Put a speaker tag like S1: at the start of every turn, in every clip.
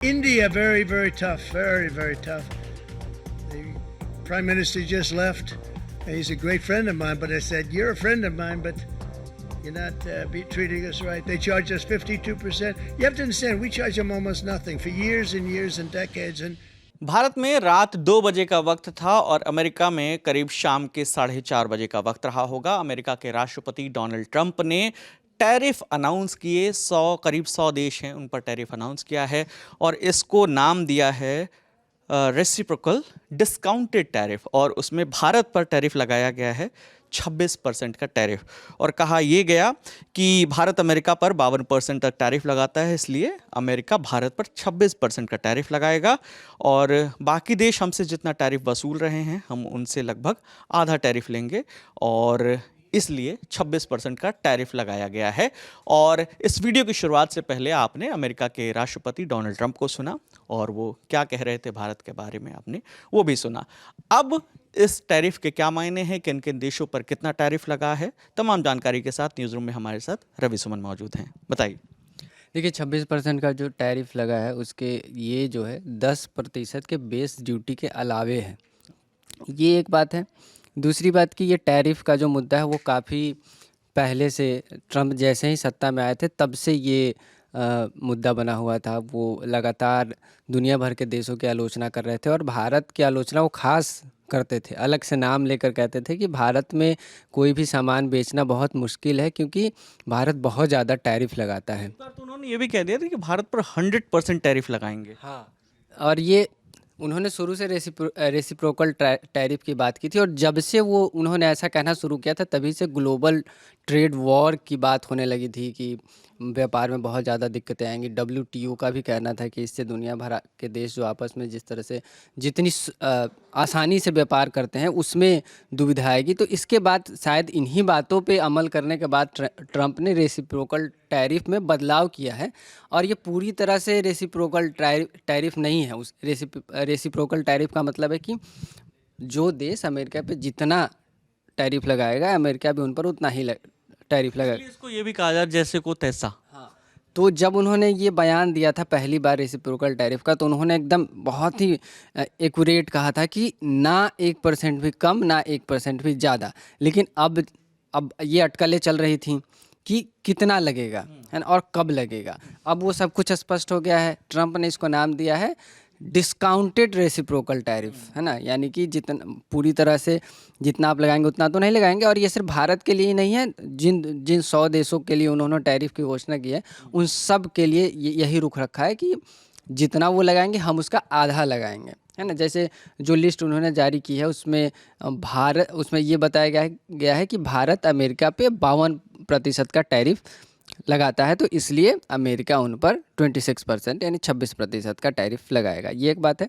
S1: India, very, very tough, very, very tough. The Prime Minister just left. He's a great friend of mine, but I said, you're a friend of mine, but you're not treating us right. They charge us 52%. You have to understand, we charge them almost nothing for years and years and decades. And
S2: Bharat में रात 2 बजे का वक्त था और America में करीब शाम के 4:30 बजे का वक्त रहा होगा। अमेरिका के राष्ट्रपति डोनाल्ड ट्रंप ने टैरिफ अनाउंस किए। करीब 100 देश हैं, उन पर टैरिफ अनाउंस किया है और इसको नाम दिया है रेसिप्रोकल डिस्काउंटेड टैरिफ, और उसमें भारत पर टैरिफ लगाया गया है 26% का टैरिफ। और कहा यह गया कि भारत अमेरिका पर 52% तक टैरिफ लगाता है, इसलिए अमेरिका भारत पर 26% का टैरिफ लगाएगा और बाकी देश हमसे जितना टैरिफ वसूल रहे हैं हम उनसे लगभग आधा टैरिफ लेंगे और इसलिए 26% का टैरिफ लगाया गया है। और इस वीडियो की शुरुआत से पहले आपने अमेरिका के राष्ट्रपति डोनाल्ड ट्रंप को सुना और वो क्या कह रहे थे भारत के बारे में, आपने वो भी सुना। अब इस टैरिफ के क्या मायने हैं, किन किन देशों पर कितना टैरिफ लगा है, तमाम जानकारी के साथ न्यूज़ रूम में हमारे साथ रवि सुमन मौजूद हैं। बताइए।
S3: देखिए 26% का जो टैरिफ लगा है उसके ये जो है 10% के बेस ड्यूटी के अलावे है, ये एक बात है। दूसरी बात कि ये टैरिफ का जो मुद्दा है वो काफ़ी पहले से, ट्रंप जैसे ही सत्ता में आए थे तब से ये मुद्दा बना हुआ था। वो लगातार दुनिया भर के देशों की आलोचना कर रहे थे और भारत की आलोचना वो खास करते थे, अलग से नाम लेकर कहते थे कि भारत में कोई भी सामान बेचना बहुत मुश्किल है क्योंकि भारत बहुत ज़्यादा टैरिफ लगाता है।
S2: तो उन्होंने ये भी कह दिया था कि भारत पर 100% टैरिफ लगाएंगे।
S3: हाँ, और ये उन्होंने शुरू से रेसिप्रोकल टैरिफ की बात की थी और जब से वो उन्होंने ऐसा कहना शुरू किया था तभी से ग्लोबल ट्रेड वॉर की बात होने लगी थी कि व्यापार में बहुत ज़्यादा दिक्कतें आएंगी। WTO का भी कहना था कि इससे दुनिया भर के देश जो आपस में जिस तरह से जितनी आसानी से व्यापार करते हैं उसमें दुविधा आएगी। तो इसके बाद शायद इन्हीं बातों पे अमल करने के बाद ट्रंप ने रेसिप्रोकल टैरिफ में बदलाव किया है और ये पूरी तरह से रेसिप्रोकल टैरिफ नहीं है। उस रेसिप्रोकल टैरिफ का मतलब है कि जो देश अमेरिका पे जितना टैरिफ लगाएगा अमेरिका भी उन पर उतना ही टैरिफ लगाएगा।
S2: इसको ये भी कहा जाए जैसे को तैसा।
S3: हाँ, तो जब उन्होंने ये बयान दिया था पहली बार रेसिप्रोकल टैरिफ का तो उन्होंने एकदम बहुत ही एक्यूरेट कहा था कि ना 1% भी कम ना 1% भी ज़्यादा। लेकिन अब ये अटकलें चल रही थी कि कितना लगेगा है ना और कब लगेगा। अब वो सब कुछ स्पष्ट हो गया है। ट्रंप ने इसको नाम दिया है डिस्काउंटेड रेसिप्रोकल टैरिफ, है ना, यानी कि जितना पूरी तरह से जितना आप लगाएंगे उतना तो नहीं लगाएंगे। और ये सिर्फ भारत के लिए ही नहीं है, जिन 100 देशों के लिए उन्होंने टैरिफ की घोषणा की है उन सब के लिए यही रुख रखा है कि जितना वो लगाएंगे हम उसका आधा लगाएंगे, है ना। जैसे जो लिस्ट उन्होंने जारी की है उसमें ये बताया गया है कि भारत अमेरिका पे 52% का टैरिफ लगाता है, तो इसलिए अमेरिका उन पर 26% यानी 26% का टैरिफ लगाएगा। ये एक बात है।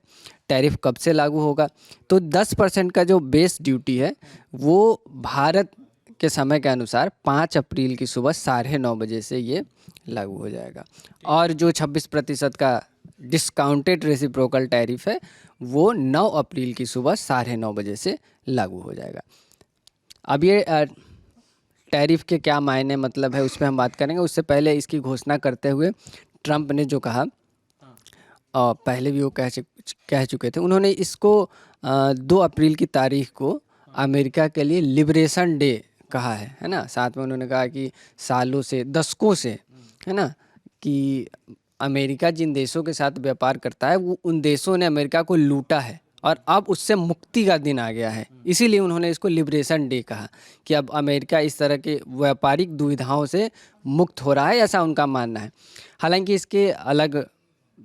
S3: टैरिफ कब से लागू होगा, तो 10% का जो बेस ड्यूटी है वो भारत के समय के अनुसार 5 अप्रैल की सुबह 9:30 बजे से ये लागू हो जाएगा और जो 26% का डिस्काउंटेड रेसिप्रोकल टैरिफ है वो 9 अप्रैल की सुबह 9:30 बजे से लागू हो जाएगा। अब ये टैरिफ के क्या मायने मतलब है उस पर हम बात करेंगे। उससे पहले इसकी घोषणा करते हुए ट्रंप ने जो कहा, पहले भी वो कह चुके थे, उन्होंने इसको 2 अप्रैल की तारीख को अमेरिका के लिए लिबरेशन डे कहा है ना। साथ में उन्होंने कहा कि सालों से, दशकों से, है ना, कि अमेरिका जिन देशों के साथ व्यापार करता है वो उन देशों ने अमेरिका को लूटा है और अब उससे मुक्ति का दिन आ गया है। इसीलिए उन्होंने इसको लिबरेशन डे कहा कि अब अमेरिका इस तरह के व्यापारिक दुविधाओं से मुक्त हो रहा है, ऐसा उनका मानना है। हालांकि इसके अलग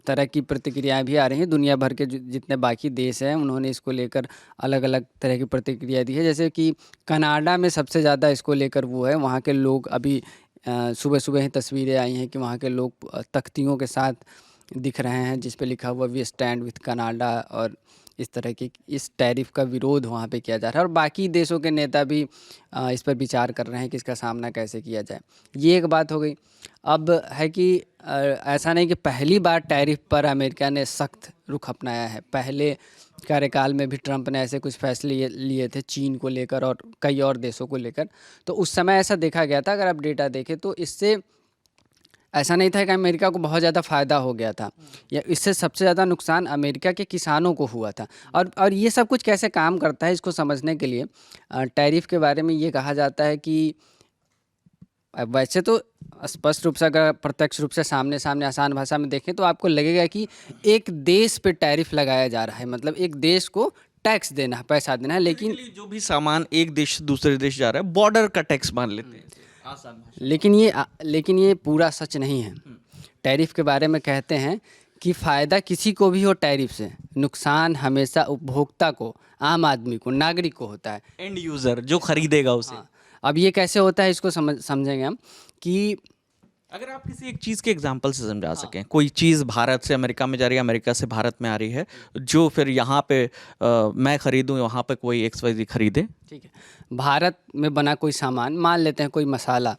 S3: तरह की प्रतिक्रियाएं भी आ रही हैं। दुनिया भर के जितने बाकी देश हैं उन्होंने इसको लेकर अलग अलग तरह की प्रतिक्रिया दी है। जैसे कि कनाडा में सबसे ज़्यादा इसको लेकर वो है, वहाँ के लोग अभी सुबह सुबह ही तस्वीरें आई हैं कि वहाँ के लोग तख्तियों के साथ दिख रहे हैं जिस पे लिखा हुआ वी स्टैंड विथ कनाडा, और इस तरह की इस टैरिफ का विरोध वहाँ पे किया जा रहा है। और बाकी देशों के नेता भी इस पर विचार कर रहे हैं कि इसका सामना कैसे किया जाए। ये एक बात हो गई। अब है कि ऐसा नहीं कि पहली बार टैरिफ पर अमेरिका ने सख्त रुख अपनाया है। पहले कार्यकाल में भी ट्रंप ने ऐसे कुछ फैसले लिए थे चीन को लेकर और कई और देशों को लेकर, तो उस समय ऐसा देखा गया था। अगर आप डेटा देखें तो इससे ऐसा नहीं था कि अमेरिका को बहुत ज़्यादा फ़ायदा हो गया था, या इससे सबसे ज़्यादा नुकसान अमेरिका के किसानों को हुआ था। और ये सब कुछ कैसे काम करता है, इसको समझने के लिए टैरिफ के बारे में ये कहा जाता है कि वैसे तो स्पष्ट रूप से, अगर प्रत्यक्ष रूप से सामने सामने आसान भाषा में देखें तो आपको लगेगा कि एक देश पे टैरिफ लगाया जा रहा है, मतलब एक देश को टैक्स देना है, पैसा देना है। लेकिन
S2: Basically, जो भी सामान एक देश से दूसरे देश जा रहा है, बॉर्डर का टैक्स मान लेते हैं आसान भाषा
S3: लेकिन ये पूरा सच नहीं है। टैरिफ के बारे में कहते हैं कि फ़ायदा किसी को भी हो टैरिफ से, नुकसान हमेशा उपभोक्ता को, आम आदमी को, नागरिक को होता है।
S2: में। एंड यूजर जो खरीदेगा उसे।
S3: हाँ, अब ये कैसे होता है इसको समझेंगे हम कि
S2: अगर आप किसी एक चीज़ के एग्जांपल से समझा सकें, कोई चीज़ भारत से अमेरिका में जा रही है, अमेरिका से भारत में आ रही है, जो फिर यहाँ पे मैं खरीदूँ, वहाँ पे कोई XYZ खरीदे।
S3: ठीक है, भारत में बना कोई सामान, मान लेते हैं कोई मसाला,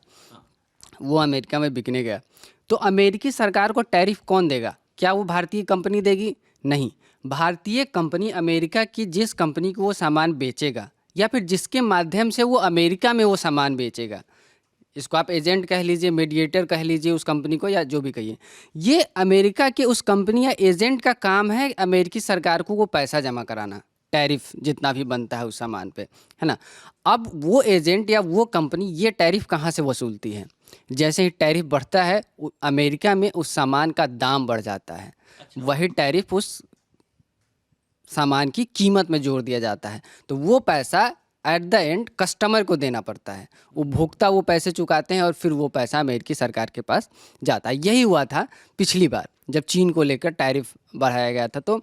S3: वो अमेरिका में बिकने गया, तो अमेरिकी सरकार को टैरिफ कौन देगा? क्या वो भारतीय कंपनी देगी? नहीं, भारतीय कंपनी अमेरिका की जिस कंपनी को वो सामान बेचेगा, या फिर जिसके माध्यम से वो अमेरिका में वो सामान बेचेगा, इसको आप एजेंट कह लीजिए, मीडिएटर कह लीजिए उस कंपनी को, या जो भी कहिए, ये अमेरिका के उस कंपनी या एजेंट का काम है अमेरिकी सरकार को वो पैसा जमा कराना, टैरिफ जितना भी बनता है उस सामान पे, है ना। अब वो एजेंट या वो कंपनी ये टैरिफ कहाँ से वसूलती है? जैसे ही टैरिफ बढ़ता है, अमेरिका में उस सामान का दाम बढ़ जाता है। वही टैरिफ उस सामान की कीमत में जोड़ दिया जाता है, तो वो पैसा एट द एंड कस्टमर को देना पड़ता है। उपभोक्ता वो पैसे चुकाते हैं और फिर वो पैसा अमेरिकी सरकार के पास जाता है। यही हुआ था पिछली बार जब चीन को लेकर टैरिफ बढ़ाया गया था, तो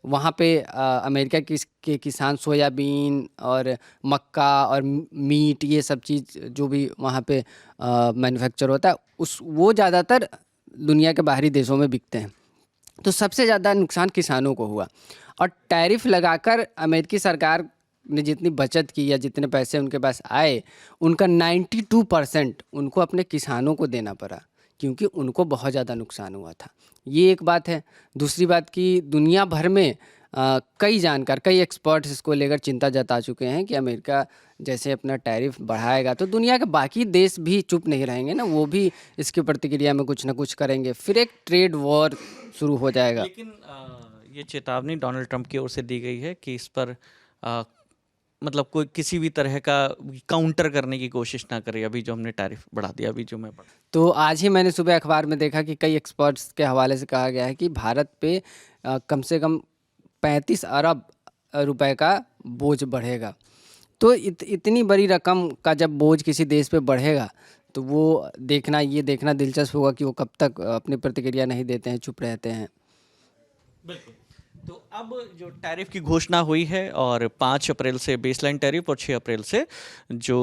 S3: वहाँ पे अमेरिका के किसान सोयाबीन और मक्का और मीट, ये सब चीज़ जो भी वहाँ पे मैन्युफैक्चर होता है, वो ज़्यादातर दुनिया के बाहरी देशों में बिकते हैं। तो सबसे ज़्यादा नुकसान किसानों को हुआ, और टैरिफ लगाकर अमेरिकी सरकार ने जितनी बचत की या जितने पैसे उनके पास आए, उनका 92% उनको अपने किसानों को देना पड़ा, क्योंकि उनको बहुत ज़्यादा नुकसान हुआ था। ये एक बात है। दूसरी बात कि दुनिया भर में कई जानकार, कई एक्सपर्ट्स इसको लेकर चिंता जता चुके हैं कि अमेरिका जैसे अपना टैरिफ बढ़ाएगा तो दुनिया के बाकी देश भी चुप नहीं रहेंगे ना, वो भी इसकी प्रतिक्रिया में कुछ ना कुछ करेंगे, फिर एक ट्रेड वॉर शुरू हो जाएगा।
S2: लेकिन ये चेतावनी डोनाल्ड ट्रंप की ओर से दी गई है कि इस पर मतलब कोई किसी भी तरह का काउंटर करने की कोशिश ना करे। अभी जो हमने टैरिफ बढ़ा दिया, अभी जो मैं पढ़ा,
S3: तो आज ही मैंने सुबह अखबार में देखा कि कई एक्सपर्ट्स के हवाले से कहा गया है कि भारत पे कम से कम 35 अरब रुपए का बोझ बढ़ेगा। तो इतनी बड़ी रकम का जब बोझ किसी देश पे बढ़ेगा, तो वो ये देखना दिलचस्प होगा कि वो कब तक अपनी प्रतिक्रिया नहीं देते हैं, चुप रहते हैं।
S2: बिल्कुल। तो अब जो टैरिफ की घोषणा हुई है, और 5 अप्रैल से बेसलाइन टैरिफ और 6 अप्रैल से जो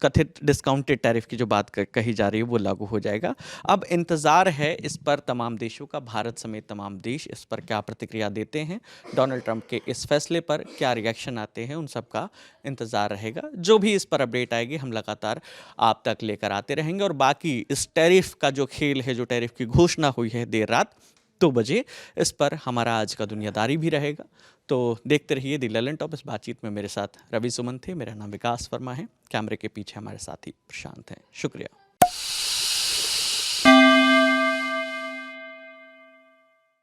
S2: कथित डिस्काउंटेड टैरिफ की जो बात कही जा रही है वो लागू हो जाएगा। अब इंतज़ार है इस पर तमाम देशों का, भारत समेत तमाम देश इस पर क्या प्रतिक्रिया देते हैं, डोनाल्ड ट्रंप के इस फैसले पर क्या रिएक्शन आते हैं, उन सब का इंतज़ार रहेगा। जो भी इस पर अपडेट आएगी हम लगातार आप तक लेकर आते रहेंगे। और बाकी इस टैरिफ का जो खेल है, जो टैरिफ की घोषणा हुई है देर रात 2 बजे, इस पर हमारा आज का दुनियादारी भी रहेगा। तो देखते रहिए द लेलन टॉप। इस बातचीत में मेरे साथ रवि सुमन थे, मेरा नाम विकास वर्मा है, कैमरे के पीछे हमारे साथी प्रशांत हैं। शुक्रिया।